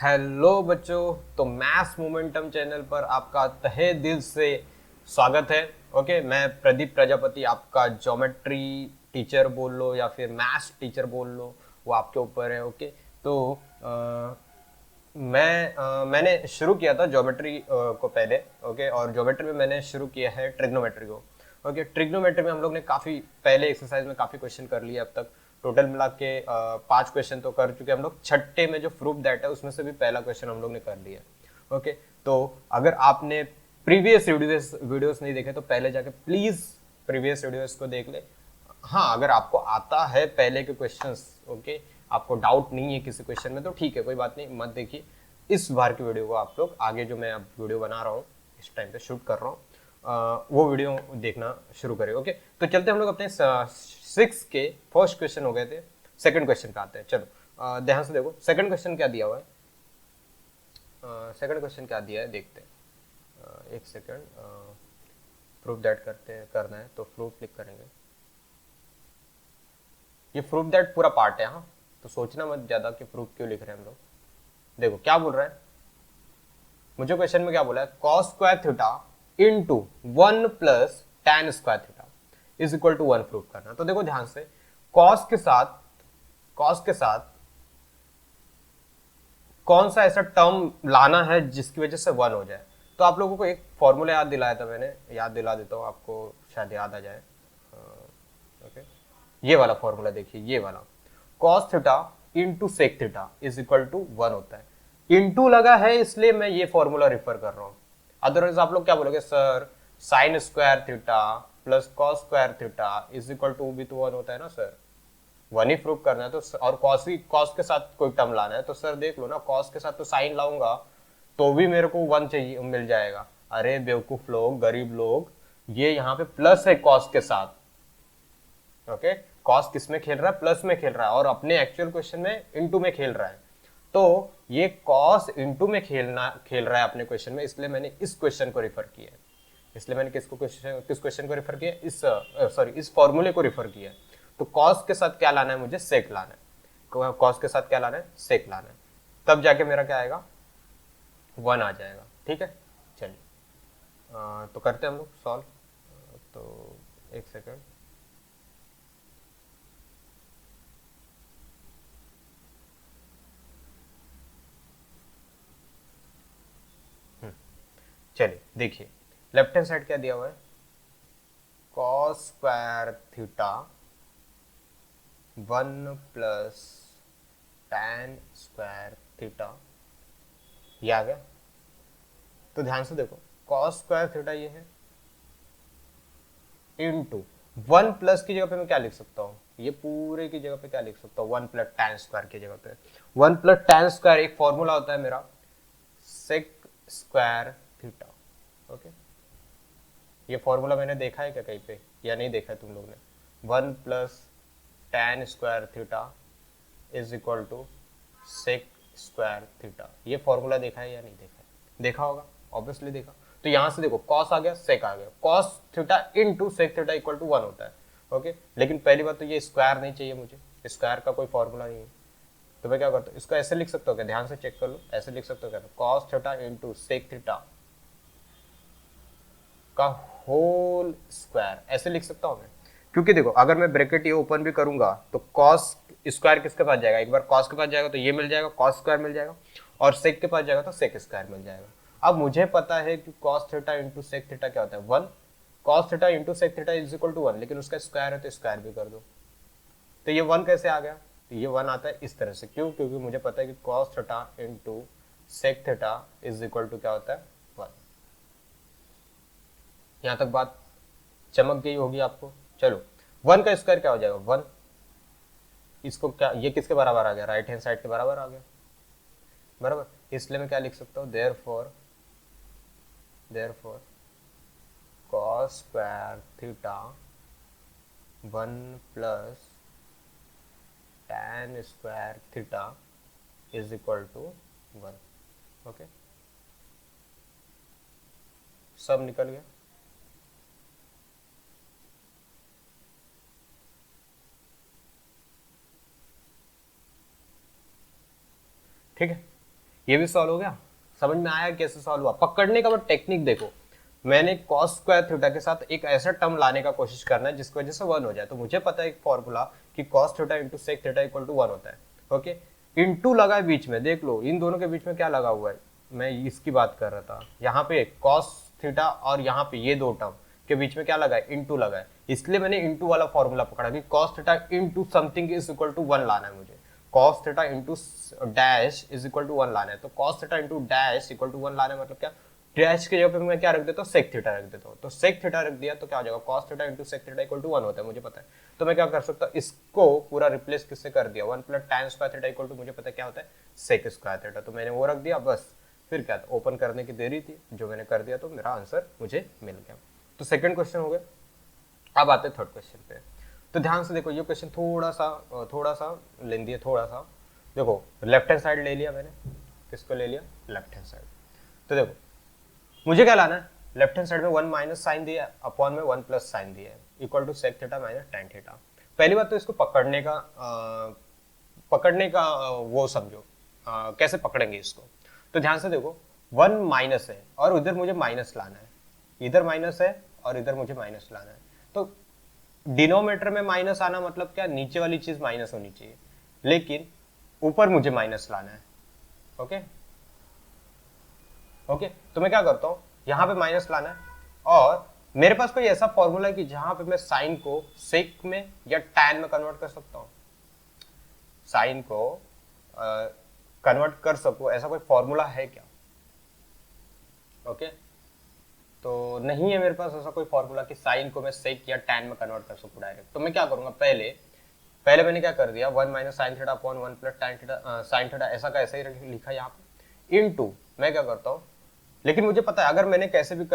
Hello बच्चों। तो maths momentum channel पर आपका तहे दिल से स्वागत है। ओके, मैं प्रदीप प्रजापति, आपका ज्योमेट्री टीचर बोल लो या फिर मैथ्स टीचर बोल लो, वो आपके ऊपर है। ओके, तो मैंने शुरू किया था ज्योमेट्री को पहले। ओके, और ज्योमेट्री में मैंने शुरू किया है ट्रिग्नोमेट्री को। ओके, ट्रिग्नोमेट्री में हम लोग ने काफ़ी पहले एक्सरसाइज में काफ़ी क्वेश्चन कर लिए अब तक। टोटल मिला के 5 क्वेश्चन तो कर चुके हम लोग। छठे में जो प्रूफ दैट है उसमें से भी पहला क्वेश्चन हम लोग ने कर लिया। ओके, तो अगर आपने प्रीवियस वीडियोस नहीं देखे तो पहले जाके प्लीज प्रीवियस वीडियोस को देख ले। हाँ, अगर आपको आता है पहले के क्वेश्चंस, ओके, आपको डाउट नहीं है किसी क्वेश्चन में तो ठीक है, कोई बात नहीं, मत देखिए। इस बार की वीडियो को आप लोग आगे जो मैं अब वीडियो बना रहा हूँ, इस टाइम पे शूट कर रहा हूँ, वो वीडियो देखना शुरू करें। ओके, तो चलते हम लोग अपने 6 के फर्स्ट क्वेश्चन हो गए थे, सेकंड क्वेश्चन का आते हैं। चलो ध्यान से देखो, सेकंड क्वेश्चन क्या दिया हुआ है। सेकंड क्वेश्चन क्या दिया है देखते हैं। एक सेकंड, प्रूफ दैट करना है तो प्रूफ क्लिक करेंगे। ये प्रूफ दैट पूरा पार्ट है, हाँ, तो सोचना मत ज्यादा कि प्रूफ क्यों लिख रहे हैं हम लोग। देखो क्या बोल रहा है मुझे, क्वेश्चन में क्या बोला है, cos square theta into 1 + tan² theta is equal to 1 proof करना। तो देखो ध्यान से, कॉस के साथ कौन सा ऐसा टर्म लाना है जिसकी वजह से 1 हो जाए। तो आप लोगों को एक फॉर्मूला याद दिलाया था मैंने, याद दिला देता हूँ आपको, शायद याद आ जाए। ओके, ये वाला फॉर्मूला देखिए, ये वाला cos theta into sec theta is equal to 1 होता है। इंटू लगा है इसलिए मैं ये फॉर्मूला रिफर कर रहा हूँ। अदरवाइज आप लोग क्या बोलोगे, sir sine square theta plus cos square theta is equal to भी तो 1 होता है ना सर, 1 ही प्रूव करना है। तो और कॉस के साथ कोई टर्म लाना है तो सर देख लो ना, कॉस के साथ तो साइन लाऊंगा तो भी मेरे को 1 चाहिए, मिल जाएगा। अरे बेवकूफ लोग, गरीब लोग, ये यहाँ पे प्लस है कॉस के साथ। ओके, कॉस किस में खेल रहा है, प्लस में खेल रहा है, और अपने एक्चुअल क्वेश्चन में इनटू में खेल रहा है। तो ये कॉस इनटू में खेल रहा है अपने क्वेश्चन में, इसलिए मैंने इस क्वेश्चन को रिफर किया है। इसलिए मैंने किस क्वेश्चन को रिफर किया, इस सॉरी इस फॉर्मूले को रिफर किया। तो कॉस के साथ क्या लाना है, मुझे सेक लाना है। कॉस के साथ क्या लाना है, सेक लाना है, तब जाके मेरा क्या आएगा, 1 आ जाएगा। ठीक है, चलिए तो करते हैं हम लोग सॉल्व। तो एक सेकेंड, चलिए देखिए, लेफ्ट हैंड साइड क्या दिया हुआ है, cos square theta 1 + tan² theta, ये आ गया। तो ध्यान से देखो, कॉस स्क्वायर थीटा ये है, इनटू 1 प्लस की जगह पे मैं क्या लिख सकता हूँ, ये पूरे की जगह पे क्या लिख सकता हूँ, 1 + tan² की जगह पे 1 + tan² एक फॉर्मूला होता है मेरा, सेक स्क्वायर थीटा। ओके, ये फॉर्मूला मैंने देखा है क्या कहीं पे, या नहीं देखा है तुम लोग ने। 1 + tan² theta is equal to sec square theta, ये फॉर्मूला देखा है या नहीं देखा है, देखा होगा, ऑब्वियसली देखा। तो यहां से देखो, कॉस आ गया, सेक आ गया, cos theta into sec theta equal to 1 होता है। ओके, लेकिन पहली बात तो ये स्क्वायर नहीं चाहिए मुझे, स्क्वायर का कोई फॉर्मूला नहीं है। तो मैं क्या करता हूँ, इसको ऐसे लिख सकता हूँ क्या, ध्यान से चेक कर लो, ऐसे लिख सकता हूँ क्या, cos theta into sec theta का होल स्क्वायर, ऐसे लिख सकता हूँ मैं। क्योंकि देखो, अगर मैं ब्रैकेट ये ओपन भी करूंगा तो कॉस स्क्वायर किसके पास जाएगा, एक बार कॉस के पास जाएगा तो ये मिल जाएगा, कॉस स्क्वायर मिल जाएगा, और सेक के पास जाएगा तो सेक स्क्वायर मिल जाएगा। अब मुझे पता है कि cos theta into sec theta क्या होता है, 1। Cos theta into sec theta is equal to 1, लेकिन उसका स्क्वायर है तो स्क्वायर भी कर दो। तो ये 1 कैसे आ गया, तो ये 1 आता है इस तरह से, क्यों, क्योंकि मुझे पता है कि cos theta into sec theta is equal to क्या होता है, 1। यहां तक बात चमक गई होगी आपको। चलो, 1 का स्क्वायर क्या हो जाएगा, 1। इसको क्या, ये किसके बराबर आ गया, राइट हैंड साइड के बराबर आ गया, बराबर। इसलिए मैं क्या लिख सकता हूँ, therefore cos square theta 1 + tan² theta is equal to 1। Okay, सब निकल गया। ठीक है, ये भी सॉल्व हो गया। समझ में आया कैसे सॉल्व हुआ? पकड़ने का टेक्निक देखो, मैंने कॉस स्क्वायर थीटा के साथ एक ऐसा टर्म लाने का कोशिश करना है जिसकी वजह से 1 हो जाए। तो मुझे पता है एक फॉर्मूला कि cos theta into sec theta equal to 1 होता है। ओके, इंटू लगा है बीच में, देख लो इन दोनों के बीच में क्या लगा हुआ है, मैं इसकी बात कर रहा था। यहाँ पे कॉस थीटा और यहाँ पे ये दो टर्म के बीच में क्या लगा है, इंटू लगा है, इसलिए मैंने इंटू वाला फॉर्मूला पकड़ा कि cos theta into something is equal to 1 लाना है मुझे। Cos theta into dash is equal to 1 लाना है। तो cos theta into dash equal to 1 लाना है मतलब क्या, डैश की जगह पे मैं क्या रख देता हूँ, सेक थीटा रख देता हूँ। तो सेक थीटा रख दिया तो क्या हो जाएगा, cos theta into sec theta equal to 1 होता है, मुझे पता है। तो मैं क्या कर सकता हूँ, इसको पूरा रिप्लेस किससे कर दिया, 1 plus tan square theta equal to मुझे पता है क्या होता है, सेक स्क्वायर थीटा। तो मैंने वो रख दिया बस, फिर क्या था, ओपन करने की देरी थी, जो मैंने कर दिया तो मेरा आंसर मुझे मिल गया। तो सेकंड क्वेश्चन हो गया। अब आते हैं थर्ड क्वेश्चन पे। तो ध्यान से देखो, ये क्वेश्चन थोड़ा सा लेंदी है, थोड़ा सा देखो। लेफ्ट हैंड साइड ले लिया मैंने, किसको ले लिया, लेफ्ट हैंड साइड। तो देखो मुझे क्या लाना है, लेफ्ट हैंड साइड में 1 माइनस साइन दिया है, अपॉन में 1 प्लस साइन दिया है, equal to sec theta minus tan theta. पहली बात तो इसको पकड़ने का वो समझो, कैसे पकड़ेंगे इसको। तो ध्यान से देखो, 1 माइनस है और उधर मुझे माइनस लाना है, इधर माइनस है और इधर मुझे माइनस लाना है। तो डिनोमीटर में माइनस आना मतलब क्या, नीचे वाली चीज माइनस होनी चाहिए, लेकिन ऊपर मुझे माइनस लाना है। ओके ओके, तो मैं क्या करता हूं, यहां पे माइनस लाना है, और मेरे पास कोई ऐसा फॉर्मूला है कि जहां पे मैं साइन को सेक में या टैन में कन्वर्ट कर सकता हूं, साइन को कन्वर्ट कर सकूं, ऐसा कोई फॉर्मूला है क्या? ओके, तो नहीं है मेरे पास ऐसा कोई फॉर्मूला कि साइन को मैं सेक या टैन में कन्वर्ट कर सकूं डायरेक्ट। तो मैं क्या करूंगा, पहले मैंने क्या कर दिया, 1 minus sine theta upon 1 plus tan theta sine theta, ऐसा का ऐसा ही लिखा यहाँ पे, इनटू मैं क्या करता हूँ, लेकिन मुझे पता है अगर मैंने कैसे भी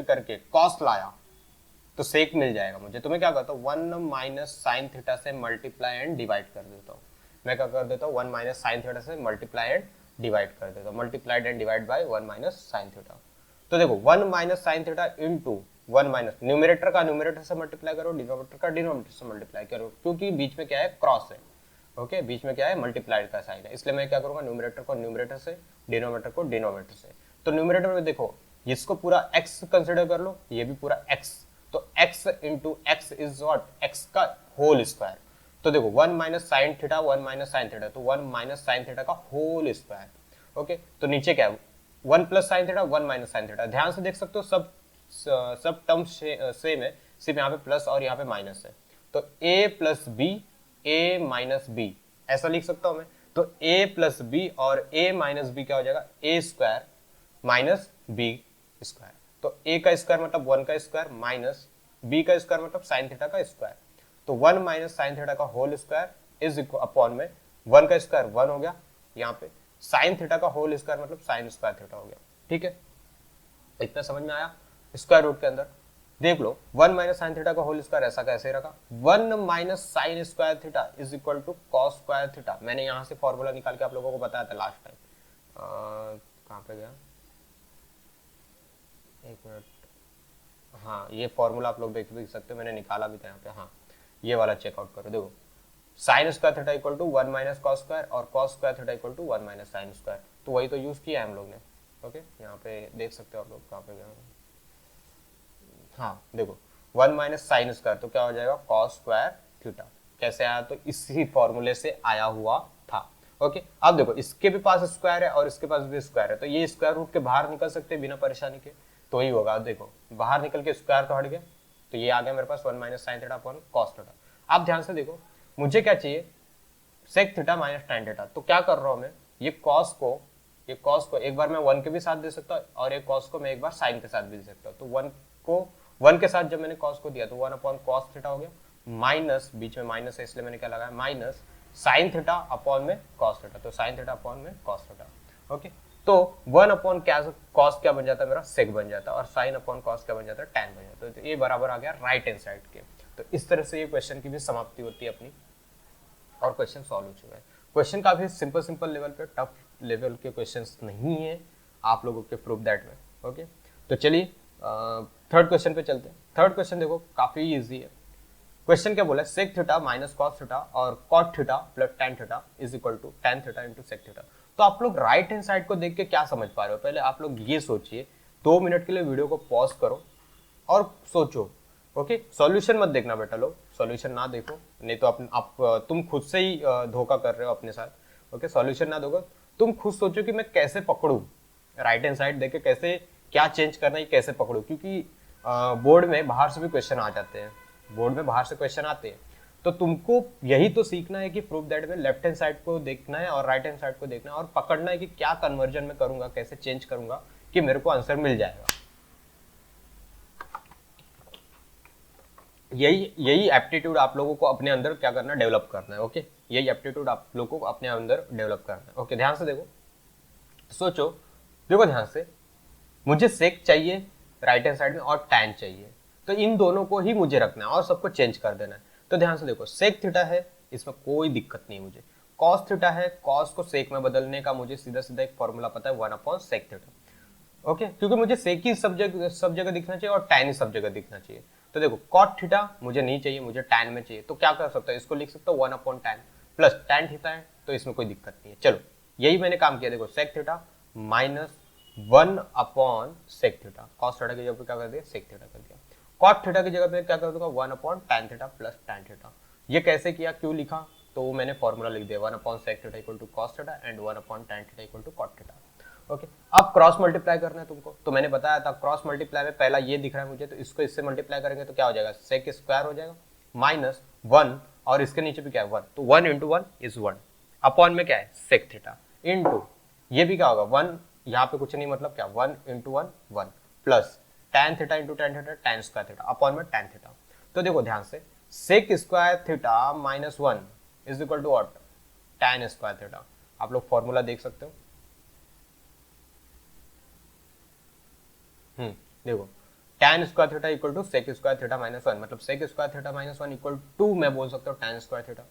करके कॉस लाया तो सेक मिल जाएगा मुझे। तो मैं क्या करता हूँ, 1 माइनस साइन थीटा से मल्टीप्लाई एंड डिवाइड कर देता हूँ। मैं क्या कर देता हूँ, 1 माइनस साइन थीटा से मल्टीप्लाई एंड डिवाइड कर देता हूँ, multiplied and divide bye 1 minus sine theta. तो देखो 1 minus sine theta into 1 minus, numerator का न्यूमरेटर से मल्टीप्लाई करो, डिनोमिनेटर का डिनोमिनेटर से मल्टीप्लाई करो, क्योंकि बीच में क्या है, क्रॉस है। ओके, बीच में क्या है, मल्टीप्लाइड का साइन है, इसलिए मैं क्या करूंगा, न्यूमरेटर को न्यूमरेटर से, डिनोमिनेटर को डिनोमिनेटर से। तो न्यूमरेटर में देखो, इसको पूरा x कंसिडर कर लो, ये भी पूरा x, तो x into x is what, x का होल स्क्वायर। तो देखो 1 minus sine theta, 1 minus sine theta, तो 1 माइनस साइन थीटा का होल स्क्वायर। ओके, तो नीचे क्या है, 1 plus sine theta, 1 minus sine theta. ध्यान से देख सकते हो, सब टर्म्स सेम है, सिर्फ यहाँ पे प्लस और यहाँ पे माइनस है। तो a plus B, a minus B, ऐसा लिख सकता हूं मैं। तो a प्लस बी और a माइनस बी क्या हो जाएगा, a square minus B square. तो a का स्क्वायर मतलब 1 का स्क्वायर, माइनस b का स्क्वायर मतलब साइन थीटा का स्क्वायर। तो 1 माइनस साइन थीटा का होल स्क्वायर इज अपॉन में 1 का स्क्वायर 1 हो गया, यहाँ पे साइन थीटा का होल स्क्वायर मतलब साइन स्क्वायर थीटा हो गया। ठीक है, इतना समझ में आया। स्क्वायर रूट के अंदर देख लो, 1 माइनस साइन थीटा का होल स्क्वायर ऐसा कैसे रखा, 1 minus sine square theta is equal to cos square theta. मैंने यहां से फॉर्मूला निकाल के आप लोगों को बताया था लास्ट टाइम, कहां पे गया, एक मिनट, हाँ ये फॉर्मूला आप लोग देख सकते हो, मैंने निकाला भी था यहाँ पे। हाँ, ये वाला चेकआउट करो, देखो sine square theta equal to 1 minus cos square और cos square theta equal to 1 minus sine square. तो वही तो यूज किया है हम लोग ने। ओके, यहाँ पे देख सकते हो आप लोग, कहाँ पे गया, हाँ देखो 1 माइनस साइन स्क्वायर, तो क्या हो जाएगा, कॉस स्क्वायर थीटा। कैसे आया, तो इसी फॉर्मूले से आया हुआ था। ओके, अब देखो इसके भी पास स्क्वायर है और इसके पास भी स्क्वायर है, तो ये स्क्वायर रूट के बाहर निकल सकते हैं बिना परेशानी के, तो वही होगा। देखो बाहर निकल के स्क्वायर तो हट गया, तो ये आ गया मेरे पास 1 minus sine theta upon cos theta. अब ध्यान से देखो, मुझे क्या चाहिए, sec theta minus tan theta. तो क्या कर रहा हूं मैं, ये कॉस को एक बार मैं 1 के भी साथ दे सकता हूँ और एक कॉस को मैं एक बार साइन के साथ भी दे सकता हूँ। तो 1 के साथ जब मैंने कॉस को दिया तो 1 अपॉन कॉस थीटा हो गया, माइनस, बीच में माइनस है इसलिए मैंने क्या लगाया, माइनस साइन थीटा अपॉन में कॉस थीटा। तो साइन थीटा अपॉन में कॉस थीटा। ओके, तो 1 अपॉन क्या, कॉस क्या बन जाता है मेरा, सेक बन जाता है, और साइन अपॉन कॉस क्या बन जाता है, टैन बन जाता है। तो ये बराबर आ गया राइट हैंड साइड के। तो इस तरह से ये क्वेश्चन की भी समाप्ति होती है अपनी, और क्वेश्चन सॉल्व हो चुका है। क्वेश्चन काफी सिंपल लेवल पे, टफ लेवल के क्वेश्चंस नहीं है आप लोगों के, प्रूफ दैट में। ओके, तो चलिए थर्ड क्वेश्चन पे चलते हैं। थर्ड क्वेश्चन देखो काफी इजी है। क्वेश्चन क्या बोला है, sec theta minus cos theta और cot theta plus tan theta is equal to tan theta into sec theta. तो आप लोग राइट हैंड साइड को देख के क्या समझ पा रहे हो, पहले आप लोग ये सोचिए, 2 मिनट के लिए वीडियो को पॉज करो और सोचो। ओके, सॉल्यूशन मत देखना बेटा लोग, सॉल्यूशन ना देखो, नहीं तो आप तुम खुद से ही धोखा कर रहे हो अपने साथ। ओके, सॉल्यूशन ना दोगे, तुम खुद सोचो कि मैं कैसे पकड़ूं, राइट हैंड साइड देख के कैसे क्या चेंज करना है, कैसे पकड़ूं, क्योंकि बोर्ड में बाहर से भी क्वेश्चन आ जाते हैं, बोर्ड में बाहर से क्वेश्चन आते हैं। तो तुमको यही तो सीखना है कि प्रूफ दैट में लेफ्ट हैंड साइड को देखना है और राइट हैंड साइड को देखना है और पकड़ना है कि क्या कन्वर्जन में करूंगा, कैसे चेंज करूंगा कि मेरे को आंसर मिल जाएगा। यही एप्टीट्यूड आप लोगों को अपने अंदर क्या करना है, डेवलप करना है। ओके, यही एप्टीट्यूड आप लोगों को अपने अंदर डेवलप करना है। ओके, ध्यान से देखो, सोचो, देखो ध्यान से, मुझे सेक चाहिए राइट हैंड साइड में और टैन चाहिए, तो इन दोनों को ही मुझे रखना है और सबको चेंज कर देना है। तो ध्यान से देखो, सेक थीटा है, इसमें कोई दिक्कत नहीं है मुझे। कॉस थीटा है, कॉस को सेक में बदलने का मुझे सीधा सीधा एक फॉर्मूला पता है, 1/sec थीटा। ओके, क्योंकि मुझे सेक ही सब जगह दिखना चाहिए और टैन ही सब जगह दिखना चाहिए। तो देखो, कॉट थीटा मुझे नहीं चाहिए, मुझे टैन में चाहिए, तो क्या कर सकता है, इसको लिख सकता हूँ 1/tan प्लस टैन थीटा है, तो इसमें कोई दिक्कत नहीं है। चलो, यही मैंने काम किया, देखो sec theta minus 1/sec theta, cos theta की जगह पे क्या कर दिया, सेक थीटा कर दिया। कॉट थीटा की जगह पे क्या कर दूंगा, 1/tan theta plus tan theta. ये कैसे किया, क्यों लिखा, तो मैंने फॉर्मूला लिख दिया, 1/sec theta equal to cos theta and 1/tan theta equal to cot theta. Okay, अब क्रॉस मल्टीप्लाई करना है तुमको, तो मैंने बताया था क्रॉस मल्टीप्लाई में पहला ये दिख रहा है मुझे, तो इसको इससे मल्टीप्लाई करेंगे तो क्या हो जाएगा, सेक स्क्वायर हो जाएगा माइनस 1 और इसके नीचे भी क्या है 1, तो 1 इंटू 1 इज 1 अपॉन में क्या है सेक थीटा इंटू ये भी क्या होगा 1, यहाँ पे कुछ नहीं मतलब क्या 1 into 1 1 plus tan theta into tan theta tan square theta upon में tan थीटा। तो देखो ध्यान से, sec square theta minus 1 is equal to what, tan square theta. आप लोग फॉर्मूला देख सकते हो, देखो tan square theta equal to sec square theta minus 1, मतलब sec square theta minus 1 equal to मैं बोल सकता हूँ tan स्क्वायर थीटा।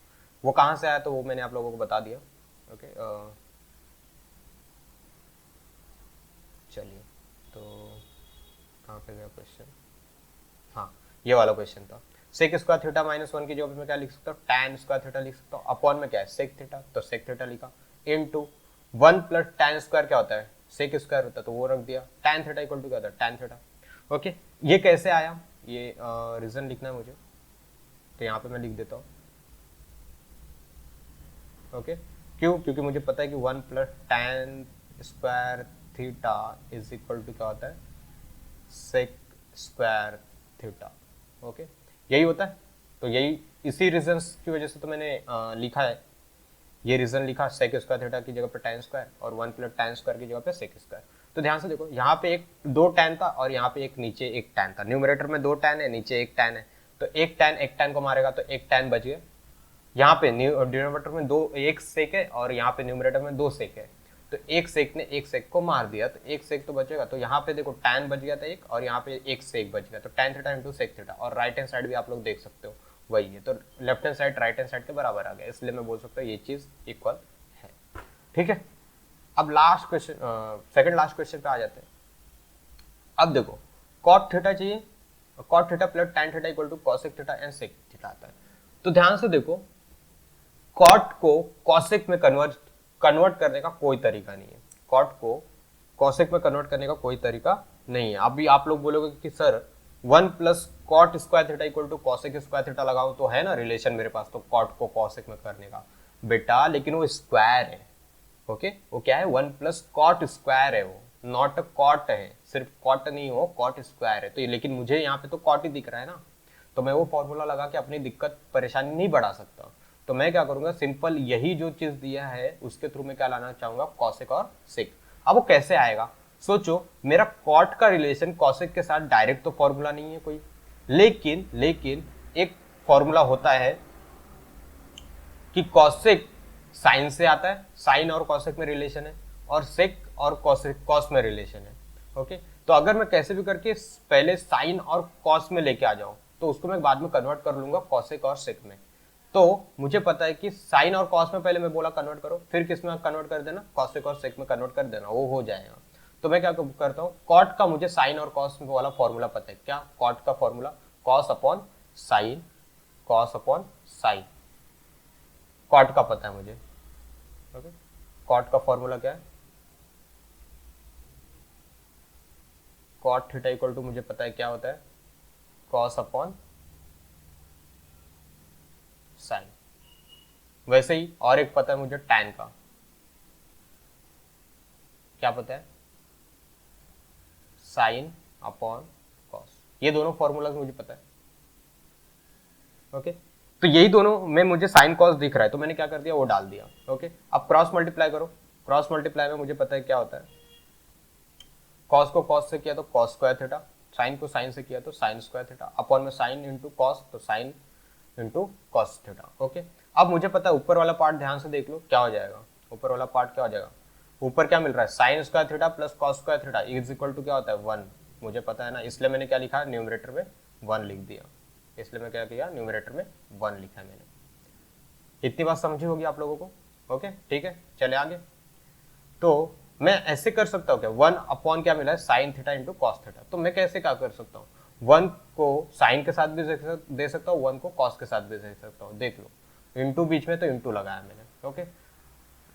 वो कहाँ से आया, तो वो मैंने आप लोगों को बता दिया। ओके, चलिए, तो कहाँ पे गया क्वेश्चन, हाँ ये वाला क्वेश्चन था, सेक स्क्वायर थीटा माइनस 1 की जगह पे मैं क्या लिख सकता हूँ, tan स्क्वायर थीटा लिख सकता हूँ, अपॉन में क्या है सेक थीटा, तो सेक थीटा लिखा, इनटू 1 प्लस tan स्क्वायर क्या होता है, सेक स्क्वायर होता है, तो वो रख दिया, tan थीटा इक्वल टू क्या होता है tan थीटा। ओके, ये कैसे आया, ये रीजन लिखना है मुझे, तो यहाँ पे मैं लिख देता हूँ। ओके, क्यों, क्योंकि मुझे पता है कि 1 plus tan square theta is equal to क्या होता है, सेक स्क्वायर थीटा। ओके, यही होता है, तो यही इसी रीजंस की वजह से तो मैंने लिखा है, ये रीजन लिखा सेक स्क्वायर थीटा की जगह पे tan स्क्वायर और 1 प्लस tan स्क्वायर की जगह पे सेक स्क्वायर। तो ध्यान से देखो, यहाँ पे एक 2 tan था और यहाँ पे एक नीचे एक tan था, न्यूमरेटर में 2 tan है, नीचे एक tan है, तो एक tan को मारेगा तो एक tan बच गया। यहाँ पे डिनोमिनेटर में एक सेक है और यहाँ पे न्यूमरेटर में 2 सेक है, तो एक सेक ने एक सेक को मार दिया, तो एक सेक तो बचेगा, तो यहाँ पे देखो tan बच गया था एक और यहाँ पे एक सेक बच गया, तो tan theta into sec theta, और राइट हैंड साइड भी आप लोग देख सकते हो वही है, तो left hand side right hand side के बराबर आ गया, इसलिए मैं बोल सकता हूँ ये चीज इक्वल है। ठीक है, अब last question, second last question पे आ जाते हैं। अब देखो, कॉट थीटा चाहिए, cot theta plus tan theta equal to cosec theta and sec theta आता है। तो ध्यान से देखो, कॉट को कॉसेक में कन्वर्ट करने का कोई तरीका नहीं है, कॉट को कॉसेक में कन्वर्ट करने का कोई तरीका नहीं है। अभी आप लोग बोलोगे कि sir 1 plus cot square theta equal to cosec square theta लगाऊं तो है ना रिलेशन मेरे पास, तो कॉट को कॉसेक में करने का बेटा, लेकिन वो स्क्वायर है। ओके, वो क्या है, 1 प्लस कॉट स्क्वायर है, वो नॉट कॉट है, सिर्फ कॉट नहीं हो, कॉट स्क्वायर है, तो ये, लेकिन मुझे यहाँ पे तो कॉट ही दिख रहा है ना, तो मैं वो फॉर्मूला लगा के अपनी दिक्कत परेशानी नहीं बढ़ा सकता। तो मैं क्या करूंगा, सिंपल यही जो चीज दिया है उसके थ्रू मैं क्या लाना चाहूंगा, कॉसेक और सेक। अब वो कैसे आएगा, सोचो, मेरा कॉट का रिलेशन कॉसेक के साथ डायरेक्ट तो फॉर्मूला नहीं है कोई, लेकिन एक फॉर्मूला होता है कि कॉसेक साइन से आता है, साइन और कॉसेक में रिलेशन है, और सेक और कॉसेक कॉस में रिलेशन है। ओके, तो अगर मैं कैसे भी करके पहले साइन और कॉस में लेके आ जाऊं, तो उसको मैं बाद में कन्वर्ट कर लूंगा कॉसेक और सेक में। तो मुझे पता है कि साइन और कॉस में पहले मैं बोला कन्वर्ट करो, फिर किस में कन्वर्ट कर देना, कॉसेक और सेक में कन्वर्ट कर देना, वो हो जाएगा। तो मैं क्या करता हूँ, कॉट का मुझे साइन और कॉस वाला फॉर्मूला पता है, क्या, कॉट का formula cos upon sine cos upon sine. Cot का पता है मुझे, ओके। कॉट का फॉर्मूला क्या है, कॉट थीटा इक्वल टू मुझे पता है क्या होता है, कॉस अपॉन साइन। वैसे ही और एक पता है मुझे टैन का, क्या पता है, साइन अपॉन कॉस। ये दोनों फॉर्मूला मुझे पता है, ओके। तो यही दोनों में मुझे साइन कॉस दिख रहा है, तो मैंने क्या कर दिया, वो डाल दिया, ओके। अब क्रॉस मल्टीप्लाई करो, क्रॉस मल्टीप्लाई में मुझे पता है क्या होता है, कॉस को कॉस से किया तो कॉस स्क्वायर थीटा, साइन को साइन से किया तो साइन स्क्वायर थीटा, अपॉन में साइन इंटू कॉस तो sine into cos theta, okay. अब मुझे पता है ऊपर वाला पार्ट ध्यान से देख लो क्या हो जाएगा, ऊपर वाला पार्ट क्या हो जाएगा, ऊपर क्या मिल रहा है, sine square theta plus cos square theta is equal to क्या होता है, 1। मुझे पता है ना, इसलिए मैंने क्या लिखा, न्यूमरेटर में 1 लिख दिया, इसलिए मैं क्या किया, न्यूमरेटर में 1 लिखा है मैंने। इतनी बात समझी होगी आप लोगों को, ओके ठीक है। चले आगे, तो मैं ऐसे कर सकता हूँ क्या, 1 अपॉन क्या मिला है, sign theta into cos theta. तो मैं कैसे क्या कर सकता हूँ, 1 को साइन के साथ भी दे सकता हूँ, 1 को कॉस के साथ भी दे सकता हूँ, देख लो इंटू बीच में तो इंटू लगाया मैंने, ओके।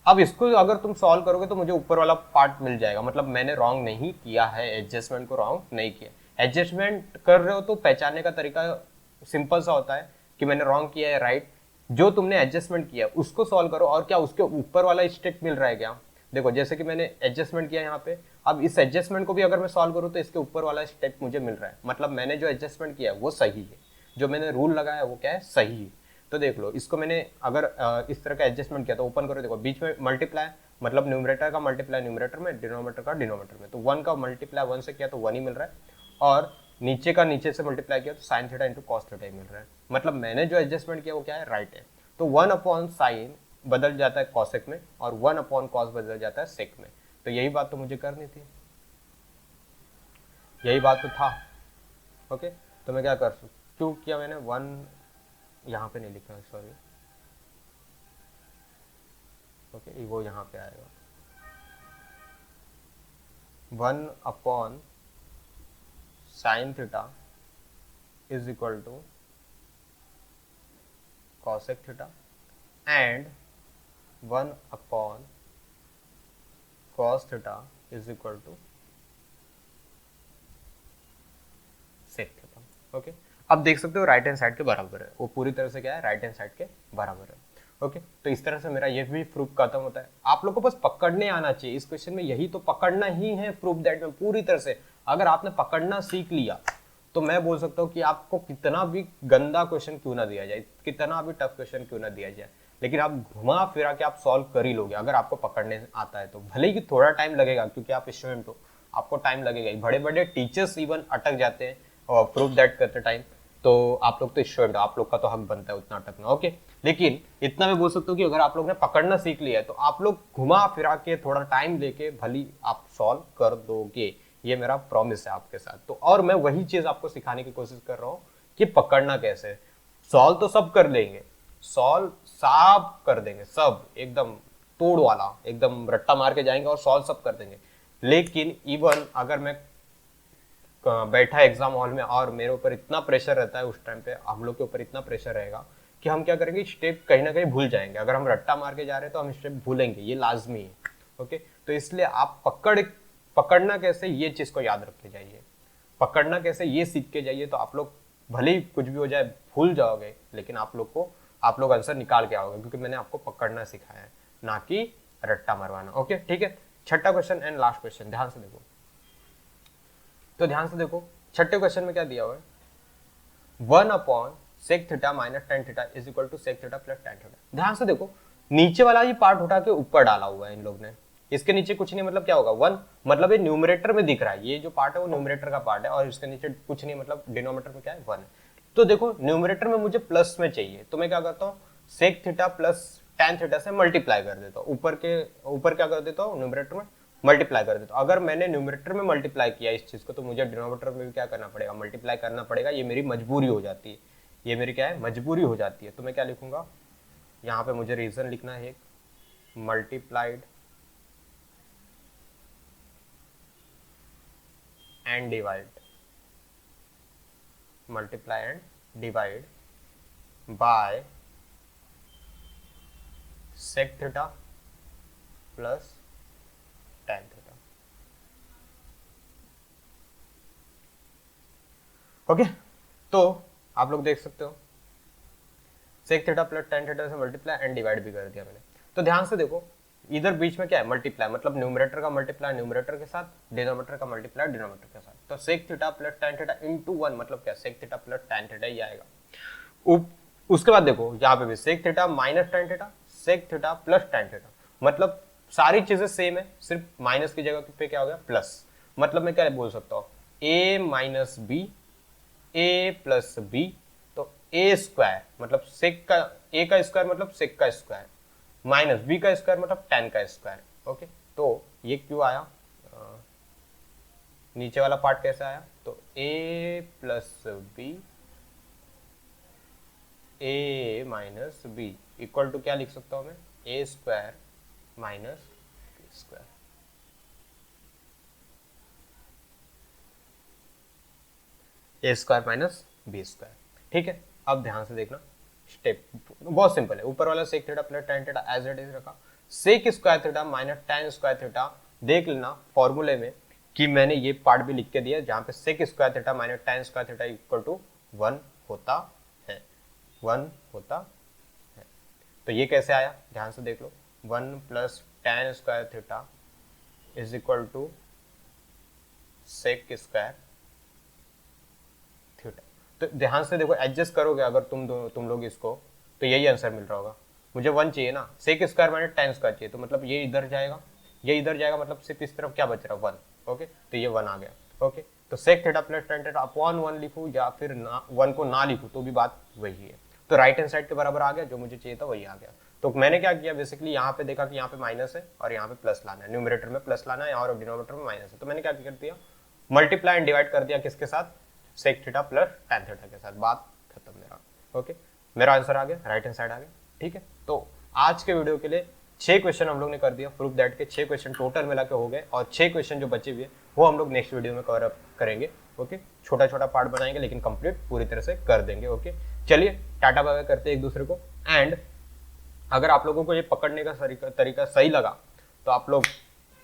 अब इसको अगर तुम सॉल्व करोगे तो मुझे ऊपर वाला पार्ट मिल जाएगा, मतलब मैंने रॉन्ग नहीं किया है, एडजस्टमेंट को रॉन्ग नहीं किया। एडजस्टमेंट कर रहे हो तो पहचानने का तरीका सिंपल सा होता है कि मैंने रॉन्ग किया है, राइट। जो तुमने एडजस्टमेंट किया उसको सॉल्व करो, और क्या उसके ऊपर वाला स्टेप मिल रहा है क्या, देखो जैसे कि मैंने एडजस्टमेंट किया यहाँ पे, अब इस एडजस्टमेंट को भी अगर मैं सॉल्व करूँ तो इसके ऊपर वाला स्टेप मुझे मिल रहा है, मतलब मैंने जो एडजस्टमेंट किया है वो सही है, जो मैंने रूल लगाया वो क्या है, सही है। तो देख लो इसको मैंने अगर इस तरह का एडजस्टमेंट किया तो ओपन करो, देखो बीच में मल्टीप्लाई, मतलब न्यूमरेटर का मल्टीप्लाई न्यूमरेटर में, डिनोमिनेटर का डिनोमिनेटर में, तो 1 का मल्टीप्लाई 1 से किया तो 1 ही मिल रहा है, और नीचे का नीचे से मल्टीप्लाई किया तो sine theta into cos theta ही मिल रहा है, मतलब मैंने जो एडजस्टमेंट किया वो क्या है, राइट है। तो 1 अपॉन साइन बदल जाता है कॉसेक में, और 1 अपॉन कॉस बदल जाता है सेक में। तो यही बात तो मुझे करनी थी, यही बात तो था, ओके। तो मैं क्या कर सकूँ, क्यों किया मैंने, 1 यहाँ पे नहीं लिखा, सॉरी, ओके वो यहाँ पे आएगा, 1 upon sine theta is equal to cosec theta and 1 upon cos theta is equal to sec theta, okay. अब देख सकते हो राइट हैंड साइड के बराबर है, वो पूरी तरह से क्या है, राइट हैंड साइड के बराबर है, ओके। तो इस तरह से मेरा ये भी प्रूफ खत्म होता है। आप लोग को बस पकड़ने आना चाहिए इस क्वेश्चन में, यही तो पकड़ना ही है प्रूफ दैट में पूरी तरह से। अगर आपने पकड़ना सीख लिया तो मैं बोल सकता हूँ कि आपको कितना भी गंदा क्वेश्चन क्यों ना दिया जाए, कितना भी टफ क्वेश्चन क्यों ना दिया जाए, लेकिन आप घुमा फिरा के आप सॉल्व कर ही लोगे अगर आपको पकड़ने आता है तो। भले ही थोड़ा टाइम लगेगा क्योंकि आप स्टूडेंट हो, आपको टाइम लगेगा ही, बड़े बड़े टीचर्स इवन अटक जाते हैं और प्रूफ दैट करते टाइम, तो आप लोग तो स्टूडेंट, आप लोग का तो हक बनता है उतना अटकना, ओके। लेकिन इतना मैं बोल सकता हूँ कि अगर आप लोग ने पकड़ना सीख लिया है तो आप लोग घुमा फिरा के थोड़ा टाइम लेके भली आप सॉल्व कर दोगे, ये मेरा प्रॉमिस है आपके साथ। तो और मैं वही चीज आपको सिखाने की कोशिश कर रहा हूँ कि पकड़ना कैसे, सॉल्व तो सब कर लेंगे, सॉल्व सब कर देंगे, सब एकदम तोड़ वाला, एकदम रट्टा मार के जाएंगे और सॉल्व सब कर देंगे। लेकिन इवन अगर मैं बैठा एग्जाम हॉल में और मेरे ऊपर इतना प्रेशर रहता है, उस टाइम पे हम लोग के ऊपर इतना प्रेशर रहेगा कि हम क्या करेंगे, स्टेप कहीं ना कहीं भूल जाएंगे। अगर हम रट्टा मार के जा रहे हैं तो हम स्टेप भूलेंगे, ये लाजमी है, ओके। तो इसलिए आप पकड़ना कैसे ये चीज को याद रख के जाइए, पकड़ना कैसे ये सीख के जाइए, तो आप लोग भले ही कुछ भी हो जाए भूल जाओगे, लेकिन आप लोग आंसर निकाल के आओगे, क्योंकि मैंने आपको पकड़ना सिखाया है, ना कि रट्टा मरवाना, ओके ठीक है। छठा क्वेश्चन एंड लास्ट क्वेश्चन, ध्यान से देखो, तो ध्यान से देखो छठे क्वेश्चन में क्या दिया हुआ है, 1 upon sec theta minus tan theta is equal to sec theta plus tan theta. ध्यान से देखो नीचे वाला ये पार्ट उठा के ऊपर डाला हुआ है इन लोग ने, इसके नीचे कुछ नहीं, मतलब क्या होगा 1, मतलब ये न्यूमरेटर में दिख रहा है, ये जो पार्ट है वो न्यूमरेटर का पार्ट है, और इसके नीचे कुछ नहीं, मतलब डिनोमिनेटर में क्या है 1 है। तो देखो न्यूमरेटर में मुझे प्लस में चाहिए, तो मैं क्या करता हूँ, sec theta plus tan theta से मल्टीप्लाई कर देता हूँ, ऊपर क्या कर देता हूँ, न्यूमरेटर में मल्टीप्लाई कर देता हूँ। अगर मैंने न्यूमरेटर में मल्टीप्लाई किया इस चीज को, तो मुझे डिनोमिनेटर में भी क्या करना पड़ेगा, मल्टीप्लाई करना पड़ेगा, ये मेरी मजबूरी हो जाती है, ये मेरी क्या है, मजबूरी हो जाती है। तो मैं क्या लिखूंगा, यहाँ पे मुझे रीजन लिखना है, एक multiplied and divide, multiply and divide by sec theta plus tan theta. Okay, तो आप लोग देख सकते हो sec theta plus tan theta से मल्टीप्लाई एंड डिवाइड भी कर दिया मैंने। तो ध्यान से देखो, इधर बीच में क्या है, मल्टीप्लाई, मतलब न्यूमरेटर का मल्टीप्लाई न्यूमरेटर के साथ, डिनोमिनेटर का मल्टीप्लाई डिनोमिनेटर के साथ। तो sec theta plus tan theta into 1 मतलब क्या, sec theta plus tan theta ही आएगा। उसके बाद देखो यहाँ पे भी sec theta minus tan theta, sec theta plus tan theta, मतलब सारी चीजें सेम है, सिर्फ माइनस की जगह पे क्या हो गया प्लस। मतलब मैं क्या बोल सकता हूँ, ए माइनस बी, ए प्लस बी, तो ए स्क्वायर मतलब सेक का, ए का स्क्वायर मतलब सेक का स्क्वायर, माइनस बी का स्क्वायर मतलब टैन का स्क्वायर। ओके, तो ये क्यों आया, नीचे वाला पार्ट कैसे आया, तो A plus B, A minus B equal to क्या लिख सकता हूं मैं, A square minus B square. A square minus B square, ठीक है। अब ध्यान से देखना, स्टेप बहुत सिंपल है, ऊपर वाला sec theta plus tan theta as it is रखा, sec square theta minus tan square theta, देख लेना फॉर्मूले में कि मैंने ये पार्ट भी लिख के दिया जहां पे sec square theta minus tan square theta equal to 1 होता है, 1 होता है। तो ये कैसे आया, ध्यान से देख लो, 1 plus tan square theta is equal to sec square theta. तो ध्यान से देखो, एडजस्ट करोगे अगर तुम लोग इसको, तो यही आंसर मिल रहा होगा। मुझे 1 चाहिए ना, sec square minus tan square चाहिए, तो मतलब ये इधर जाएगा, ये इधर जाएगा, मतलब सिर्फ इस तरफ क्या बच रहा है 1। ओके, तो ये 1 आ गया। ओके, तो sec theta plus tan theta upon 1 लिखूं या फिर 1 को ना लिखूं तो भी बात वही है। तो राइट हैंड साइड के बराबर आ गया, जो मुझे चाहिए था वही आ गया। तो मैंने क्या किया, बेसिकली यहाँ पे देखा कि यहाँ पे माइनस है और यहाँ पे प्लस लाना है, न्यूमरेटर में प्लस लाना है और डिनोमिनेटर में माइनस है। तो मैंने क्या कर दिया, मल्टीप्लाई एंड डिवाइड कर दिया किसके साथ, sec theta plus tan theta के साथ, बात खत्म मेरा। ओके, मेरा आंसर आ गया, राइट हैंड साइड आ गया, ठीक है। तो आज के वीडियो के लिए 6 क्वेश्चन हम लोग ने कर दिया, प्रूफ दैट के 6 क्वेश्चन टोटल मिला के हो गए, और 6 क्वेश्चन जो बचे हुए वो हम लोग नेक्स्ट वीडियो में कवर अप करेंगे। ओके, छोटा छोटा पार्ट बनाएंगे लेकिन कंप्लीट पूरी तरह से कर देंगे। ओके, चलिए टाटा बाय बाय करते हैं एक दूसरे को। एंड अगर आप लोगों को ये पकड़ने का तरीका सही लगा तो आप लोग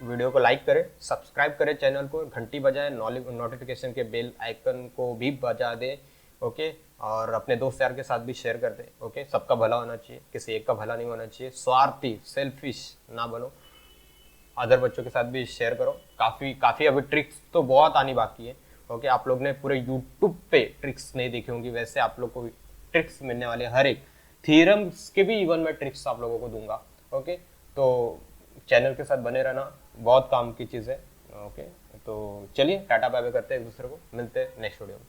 वीडियो को लाइक करें, सब्सक्राइब करें चैनल को, घंटी बजाएं, नोटिफिकेशन के बेल आइकन को भी बजा दें। ओके, और अपने दोस्त यार के साथ भी शेयर कर दें। ओके, सबका भला होना चाहिए, किसी एक का भला नहीं होना चाहिए, स्वार्थी सेल्फिश ना बनो, अदर बच्चों के साथ भी शेयर करो। काफ़ी अभी ट्रिक्स तो बहुत आनी बाकी है। ओके, आप लोग ने पूरे यूट्यूब पे ट्रिक्स नहीं देखी होंगी, वैसे आप लोग को ट्रिक्स मिलने वाले, हर एक थ्योरम्स के भी इवन मैं ट्रिक्स आप लोगों को दूंगा। ओके, तो चैनल के साथ बने रहना, बहुत काम की चीज़ है। ओके, तो चलिए टाटा बाय बाय करते हैं एक दूसरे को, मिलते हैं नेक्स्ट वीडियो में।